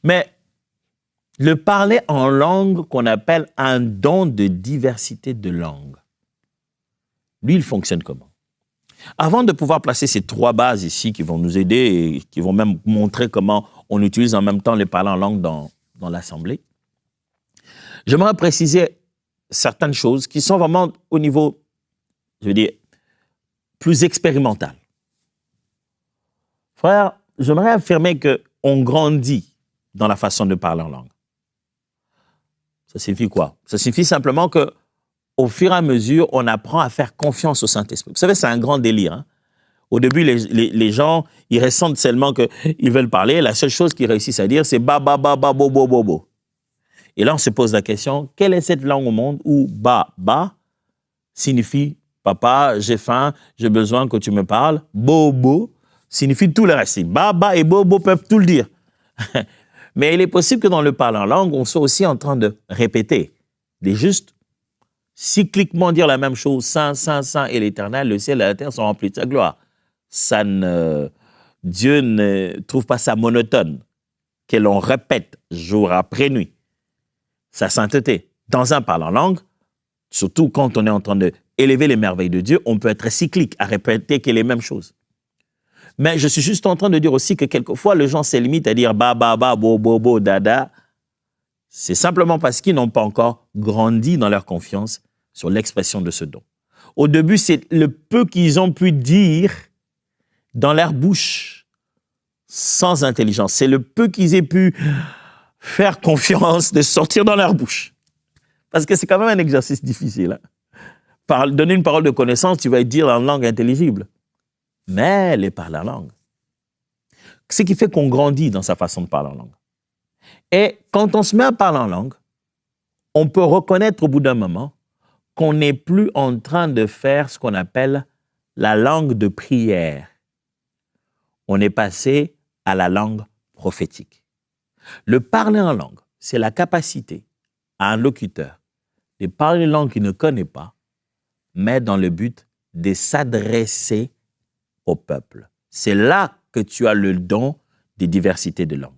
Mais le parler en langue qu'on appelle un don de diversité de langue, lui, il fonctionne comment? Avant de pouvoir placer ces 3 bases ici qui vont nous aider et qui vont même montrer comment on utilise en même temps les parler en langue dans l'Assemblée, j'aimerais préciser certaines choses qui sont vraiment au niveau, je veux dire, plus expérimental. Frère, j'aimerais affirmer qu'on grandit dans la façon de parler en langue. Ça signifie quoi? Ça signifie simplement qu'au fur et à mesure, on apprend à faire confiance au Saint-Esprit. Vous savez, c'est un grand délire. Hein? Au début, les gens, ils ressentent seulement qu'ils veulent parler. La seule chose qu'ils réussissent à dire, c'est ba, ba, ba, ba, bo, bo, bo, bo. Et là, on se pose la question, quelle est cette langue au monde où ba, ba signifie papa, j'ai faim, j'ai besoin que tu me parles. Bo, bo signifie tout le reste. Ba, ba et bo, bo peuvent tout le dire. Mais il est possible que dans le parler en langue, on soit aussi en train de répéter, de juste cycliquement dire la même chose. Saint, Saint, Saint et l'Éternel, le ciel et la terre sont remplis de sa gloire. Dieu ne trouve pas ça monotone, que l'on répète jour après nuit sa sainteté. Dans un parler en langue, surtout quand on est en train d'élever les merveilles de Dieu, on peut être cyclique à répéter que les mêmes choses. Mais je suis juste en train de dire aussi que quelquefois, les gens se limitent à dire ba, ba, ba, bo, bo, bo, dada. C'est simplement parce qu'ils n'ont pas encore grandi dans leur confiance sur l'expression de ce don. Au début, c'est le peu qu'ils ont pu dire dans leur bouche, sans intelligence. C'est le peu qu'ils aient pu faire confiance de sortir dans leur bouche. Parce que c'est quand même un exercice difficile. Hein? Donner une parole de connaissance, tu vas dire en langue intelligible. Mais les parler en langue. Ce qui fait qu'on grandit dans sa façon de parler en langue. Et quand on se met à parler en langue, on peut reconnaître au bout d'un moment qu'on n'est plus en train de faire ce qu'on appelle la langue de prière. On est passé à la langue prophétique. Le parler en langue, c'est la capacité à un locuteur de parler une langue qu'il ne connaît pas, mais dans le but de s'adresser au peuple. C'est là que tu as le don des diversités de langues.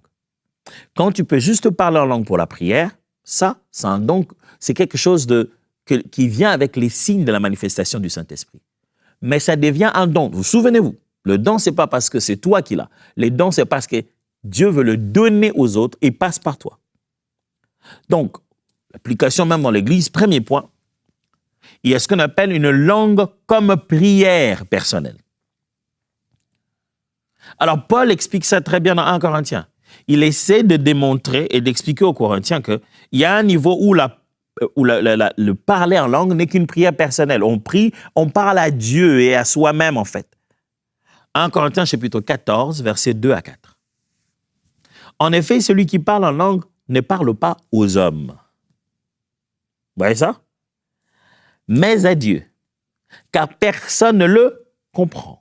Quand tu peux juste parler en langue pour la prière, ça, c'est un don, c'est quelque chose qui vient avec les signes de la manifestation du Saint-Esprit. Mais ça devient un don. Vous souvenez-vous, le don, ce n'est pas parce que c'est toi qui l'as. Le don, c'est parce que Dieu veut le donner aux autres et passe par toi. Donc, l'application même dans l'Église, premier point, il y a ce qu'on appelle une langue comme prière personnelle. Alors, Paul explique ça très bien dans 1 Corinthiens. Il essaie de démontrer et d'expliquer aux Corinthiens qu'il y a un niveau où le parler en langue n'est qu'une prière personnelle. On prie, on parle à Dieu et à soi-même, en fait. 1 Corinthiens, chapitre 14, versets 2 à 4. En effet, celui qui parle en langue ne parle pas aux hommes. Vous voyez ça? Mais à Dieu, car personne ne le comprend.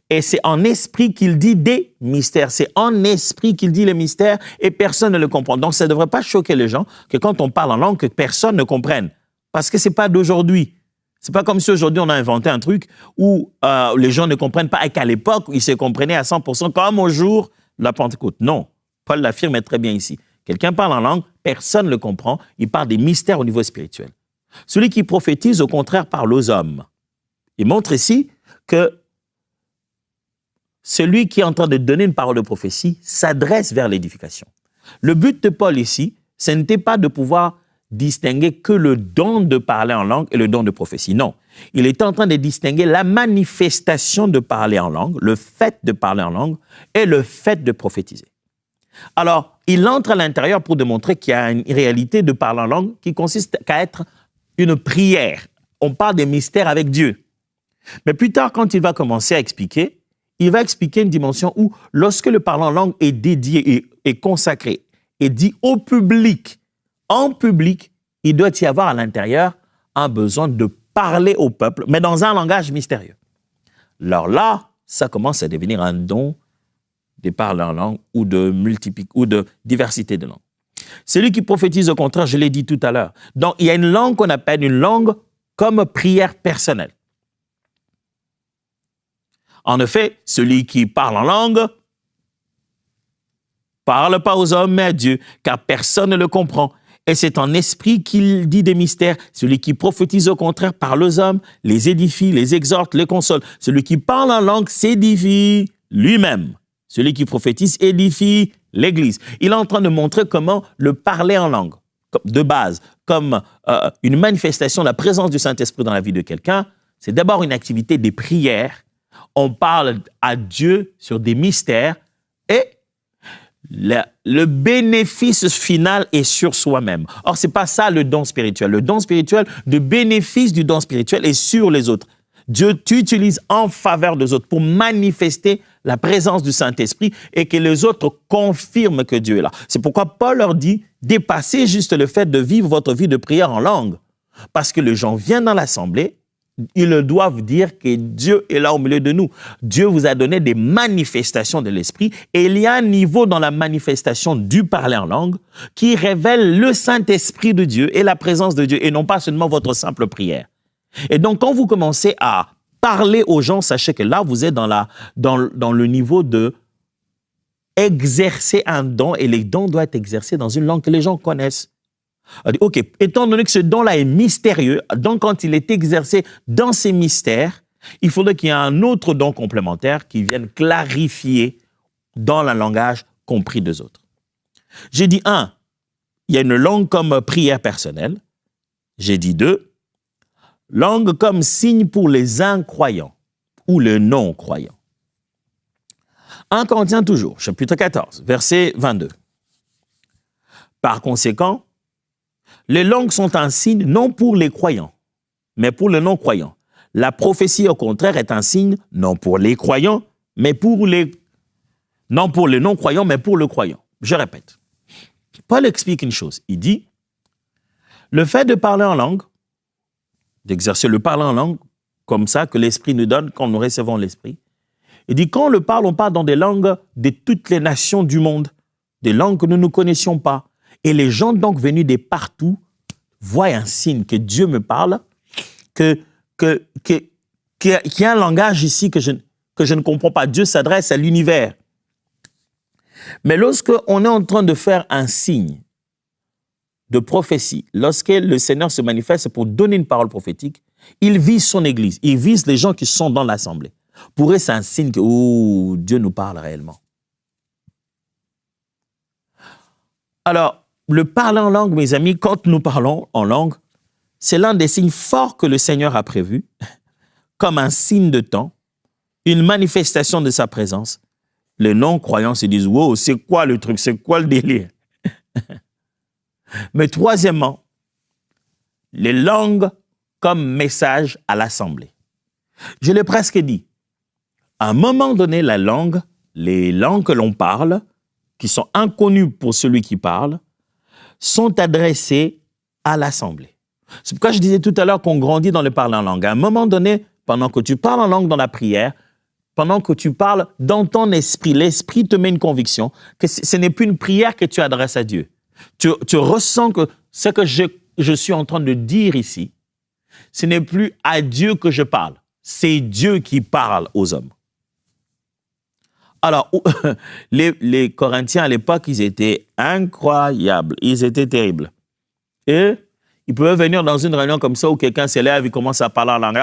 Et c'est en esprit qu'il dit des mystères. C'est en esprit qu'il dit les mystères et personne ne le comprend. Donc, ça ne devrait pas choquer les gens que quand on parle en langue, que personne ne comprenne. Parce que ce n'est pas d'aujourd'hui. Ce n'est pas comme si aujourd'hui on a inventé un truc où les gens ne comprennent pas et qu'à l'époque, ils se comprenaient à 100% comme au jour de la Pentecôte. Non, Paul l'affirme très bien ici. Quelqu'un parle en langue, personne ne le comprend. Il parle des mystères au niveau spirituel. Celui qui prophétise, au contraire, parle aux hommes. Il montre ici que celui qui est en train de donner une parole de prophétie s'adresse vers l'édification. Le but de Paul ici, ce n'était pas de pouvoir distinguer que le don de parler en langue et le don de prophétie. Non, il était en train de distinguer la manifestation de parler en langue, le fait de parler en langue et le fait de prophétiser. Alors, il entre à l'intérieur pour démontrer qu'il y a une réalité de parler en langue qui consiste à être une prière. On parle des mystères avec Dieu. Mais plus tard, quand il va commencer à expliquer, il va expliquer une dimension où, lorsque le parler en langue est dédié et consacré, et dit au public, en public, il doit y avoir à l'intérieur un besoin de parler au peuple, mais dans un langage mystérieux. Alors là, ça commence à devenir un don de parler en langue ou de diversité de langues. Celui qui prophétise, au contraire, je l'ai dit tout à l'heure. Donc, il y a une langue qu'on appelle une langue comme prière personnelle. En effet, celui qui parle en langue parle pas aux hommes, mais à Dieu, car personne ne le comprend. Et c'est en esprit qu'il dit des mystères. Celui qui prophétise au contraire parle aux hommes, les édifie, les exhorte, les console. Celui qui parle en langue s'édifie lui-même. Celui qui prophétise édifie l'Église. Il est en train de montrer comment le parler en langue, de base, comme une manifestation de la présence du Saint-Esprit dans la vie de quelqu'un, c'est d'abord une activité des prières. On parle à Dieu sur des mystères et le bénéfice final est sur soi-même. Or, ce n'est pas ça le don spirituel. Le don spirituel, le bénéfice du don spirituel est sur les autres. Dieu t'utilise en faveur des autres pour manifester la présence du Saint-Esprit et que les autres confirment que Dieu est là. C'est pourquoi Paul leur dit, dépassez juste le fait de vivre votre vie de prière en langue. Parce que les gens viennent dans l'assemblée, ils doivent dire que Dieu est là au milieu de nous. Dieu vous a donné des manifestations de l'Esprit et il y a un niveau dans la manifestation du parler en langue qui révèle le Saint-Esprit de Dieu et la présence de Dieu et non pas seulement votre simple prière. Et donc, quand vous commencez à parler aux gens, sachez que là, vous êtes dans le niveau de exercer un don et les dons doivent être exercés dans une langue que les gens connaissent. OK, étant donné que ce don-là est mystérieux, donc quand il est exercé dans ces mystères, il faudrait qu'il y ait un autre don complémentaire qui vienne clarifier dans le langage compris des autres. J'ai dit 1, il y a une langue comme prière personnelle. J'ai dit 2, langue comme signe pour les incroyants ou les non-croyants. 1 Corinthiens toujours, chapitre 14, verset 22. Par conséquent, les langues sont un signe non pour les croyants, mais pour les non-croyants. La prophétie, au contraire, est un signe non pour les croyants, mais non pour les non-croyants, mais pour le croyant. Je répète. Paul explique une chose. Il dit, le fait de parler en langue, d'exercer le parler en langue, comme ça que l'Esprit nous donne quand nous recevons l'Esprit, il dit, quand on parle dans des langues de toutes les nations du monde, des langues que nous ne connaissions pas. Et les gens donc venus de partout voient un signe que Dieu me parle, qu'il y a un langage ici que je ne comprends pas. Dieu s'adresse à l'univers. Mais lorsque on est en train de faire un signe de prophétie, lorsque le Seigneur se manifeste pour donner une parole prophétique, il vise son Église, il vise les gens qui sont dans l'assemblée. Pour eux, c'est un signe que Dieu nous parle réellement. Alors, le parler en langue, mes amis, quand nous parlons en langue, c'est l'un des signes forts que le Seigneur a prévu, comme un signe de temps, une manifestation de sa présence. Les non-croyants se disent, wow, c'est quoi le truc, c'est quoi le délire? Mais troisièmement, les langues comme message à l'assemblée. Je l'ai presque dit. À un moment donné, les langues que l'on parle, qui sont inconnues pour celui qui parle, sont adressées à l'assemblée. C'est pourquoi je disais tout à l'heure qu'on grandit dans le parler en langue. À un moment donné, pendant que tu parles en langue dans la prière, pendant que tu parles dans ton esprit, l'esprit te met une conviction que ce n'est plus une prière que tu adresses à Dieu. Tu ressens que ce que je suis en train de dire ici, ce n'est plus à Dieu que je parle, c'est Dieu qui parle aux hommes. Alors, les Corinthiens, à l'époque, ils étaient incroyables. Ils étaient terribles. Et ils pouvaient venir dans une réunion comme ça où quelqu'un s'élève, il commence à parler en langue.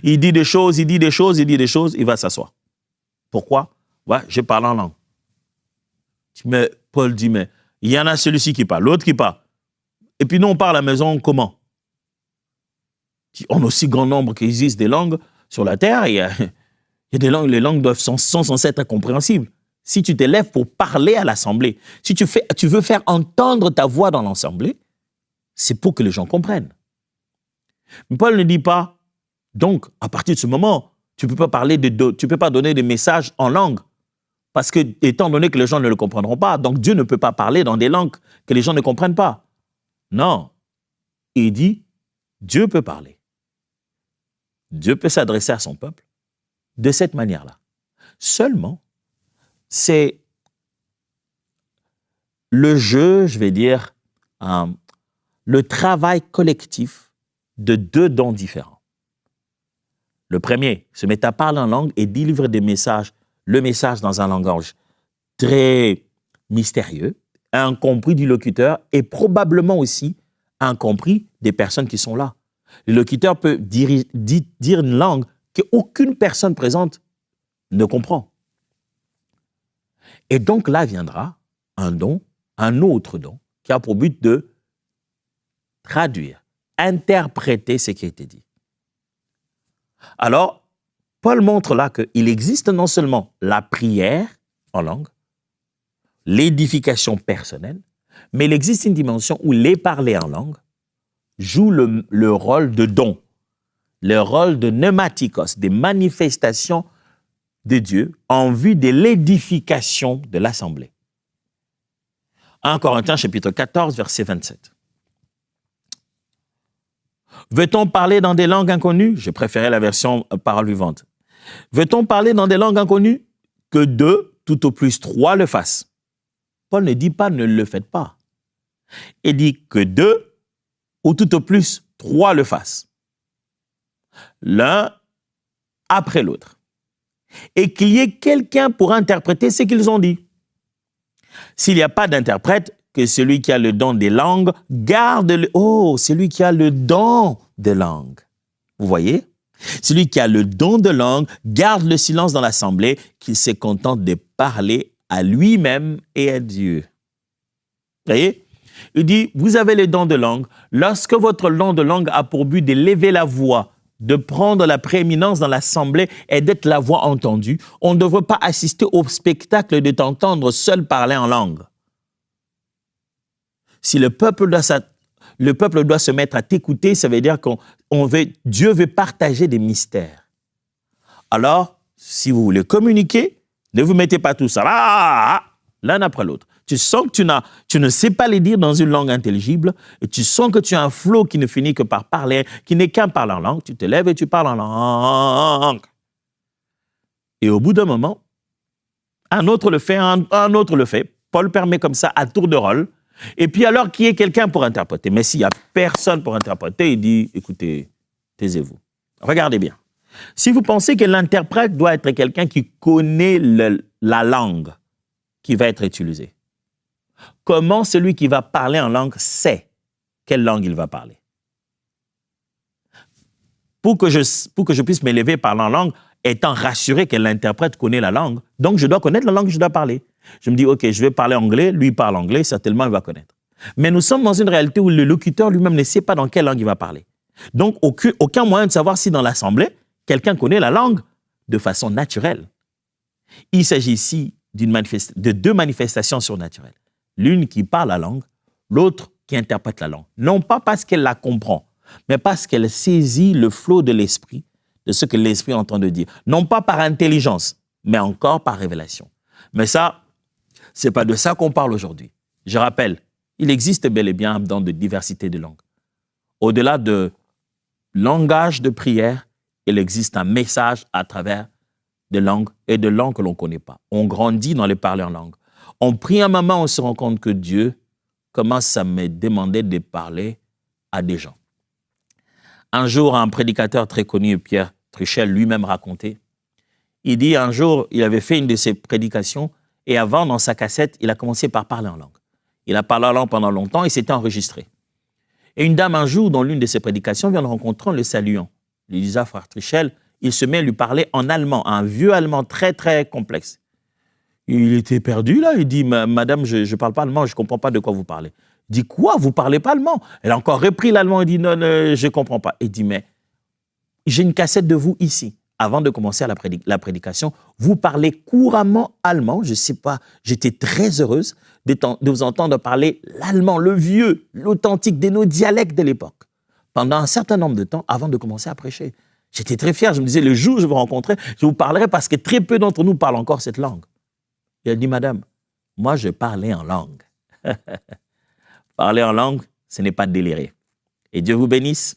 Il dit des choses, il va s'asseoir. Pourquoi? Ouais, je parle en langue. Mais Paul dit, mais il y en a celui-ci qui parle, l'autre qui parle. Et puis nous, on parle à la maison comment? On a aussi grand nombre qui existent des langues sur la terre. Il y a des langues, les langues sont censées être incompréhensibles. Si tu t'élèves pour parler à l'assemblée, si tu veux faire entendre ta voix dans l'assemblée, c'est pour que les gens comprennent. Mais Paul ne dit pas, donc, à partir de ce moment, tu ne peux pas donner des messages en langue, parce que, étant donné que les gens ne le comprendront pas, donc Dieu ne peut pas parler dans des langues que les gens ne comprennent pas. Non. Il dit, Dieu peut parler. Dieu peut s'adresser à son peuple de cette manière-là. Seulement, c'est le jeu, je vais dire, le travail collectif de deux dons différents. Le premier se met à parler en langue et délivre des messages, le message dans un langage très mystérieux, incompris du locuteur et probablement aussi incompris des personnes qui sont là. Le locuteur peut dire une langue qu'aucune personne présente ne comprend. Et donc là viendra un don, un autre don, qui a pour but de traduire, interpréter ce qui a été dit. Alors, Paul montre là qu'il existe non seulement la prière en langue, l'édification personnelle, mais il existe une dimension où les parler en langue joue le rôle de don, le rôle de pneumatikos, des manifestations de Dieu en vue de l'édification de l'assemblée. 1 Corinthiens chapitre 14, verset 27. Veut-on parler dans des langues inconnues? Je préférais la version parole vivante. Veut-on parler dans des langues inconnues? Que 2, tout au plus 3 le fassent. Paul ne dit pas ne le faites pas. Il dit que 2 ou tout au plus 3 le fassent. L'un après l'autre. Et qu'il y ait quelqu'un pour interpréter ce qu'ils ont dit. S'il n'y a pas d'interprète, que celui qui a le don des langues garde le... Oh, celui qui a le don de langue. Vous voyez? Celui qui a le don de langue garde le silence dans l'assemblée, qu'il se contente de parler à lui-même et à Dieu. Vous voyez? Il dit, vous avez le don de langue. Lorsque votre don de langue a pour but d'élever la voix, de prendre la prééminence dans l'assemblée et d'être la voix entendue, on ne devrait pas assister au spectacle de t'entendre seul parler en langue. Si le peuple doit se mettre à t'écouter, ça veut dire que Dieu veut partager des mystères. Alors, si vous voulez communiquer, ne vous mettez pas tout ça l'un après l'autre. Tu sens que tu ne sais pas les dire dans une langue intelligible et tu sens que tu as un flot qui ne finit que par parler, qui n'est qu'un parler en langue. Tu te lèves et tu parles en langue. Et au bout d'un moment, un autre le fait, un autre le fait. Paul permet comme ça à tour de rôle. Et puis alors qu'il y ait quelqu'un pour interpréter. Mais s'il n'y a personne pour interpréter, il dit, écoutez, taisez-vous. Regardez bien. Si vous pensez que l'interprète doit être quelqu'un qui connaît la langue qui va être utilisée, comment celui qui va parler en langue sait quelle langue il va parler? Pour que je puisse m'élever parlant en langue, étant rassuré que l'interprète connaît la langue, donc je dois connaître la langue que je dois parler. Je me dis, OK, je vais parler anglais, lui parle anglais, certainement il va connaître. Mais nous sommes dans une réalité où le locuteur lui-même ne sait pas dans quelle langue il va parler. Donc, aucun moyen de savoir si dans l'assemblée, quelqu'un connaît la langue de façon naturelle. Il s'agit ici de 2 manifestations surnaturelles. L'une qui parle la langue, l'autre qui interprète la langue. Non pas parce qu'elle la comprend, mais parce qu'elle saisit le flot de l'esprit, de ce que l'esprit est en train de dire. Non pas par intelligence, mais encore par révélation. Mais ça, ce n'est pas de ça qu'on parle aujourd'hui. Je rappelle, il existe bel et bien un don de diversité de langues. Au-delà de langage de prière, il existe un message à travers des langues et de langues que l'on ne connaît pas. On grandit dans les parler en langue. On prie un moment, on se rend compte que Dieu commence à me demander de parler à des gens. Un jour, un prédicateur très connu, Pierre Truchel, lui-même racontait, il dit un jour, il avait fait une de ses prédications et avant, dans sa cassette, il a commencé par parler en langue. Il a parlé en langue pendant longtemps et s'était enregistré. Et une dame, un jour, dans l'une de ses prédications, vient le rencontrer en le saluant. Il lui dit, frère Truchel, il se met à lui parler en allemand, un vieux allemand très, très complexe. Il était perdu, là. Il dit, madame, je ne parle pas allemand, je ne comprends pas de quoi vous parlez. Il dit, quoi, vous ne parlez pas allemand? Elle a encore repris l'allemand. Il dit, non, je ne comprends pas. Il dit, mais j'ai une cassette de vous ici. Avant de commencer la prédication, vous parlez couramment allemand. Je ne sais pas, j'étais très heureuse de vous entendre parler l'allemand, le vieux, l'authentique, de nos dialectes de l'époque. Pendant un certain nombre de temps, avant de commencer à prêcher. J'étais très fier. Je me disais, le jour où je vous rencontrerai, je vous parlerai parce que très peu d'entre nous parlent encore cette langue. Il a dit, madame, moi, je parlais en langue. Parler en langue, ce n'est pas délirer. Et Dieu vous bénisse.